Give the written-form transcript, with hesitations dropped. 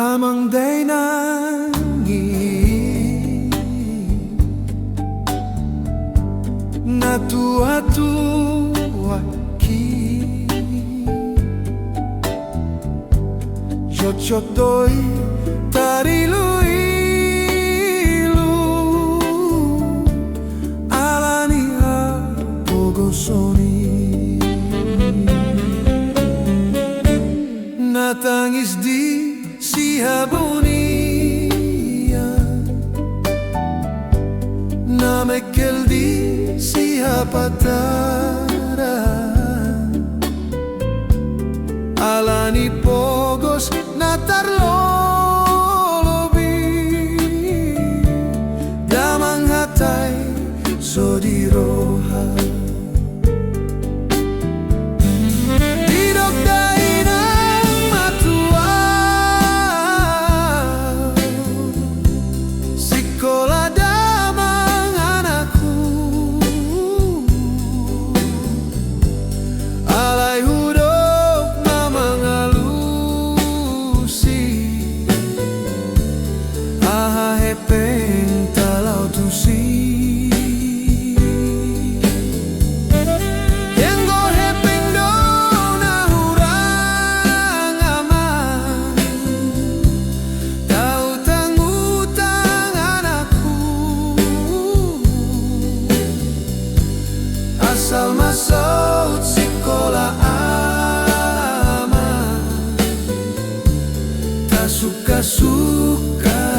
Tamang day nangis na tua-tua ki Jot-jotoi tarilu-ilu alani apogosoni natangis di sihabonia namekel di sihapatara alani pogos natarlolobi damang hatay sodiroha asal masuk sekolah aman tak suka-suka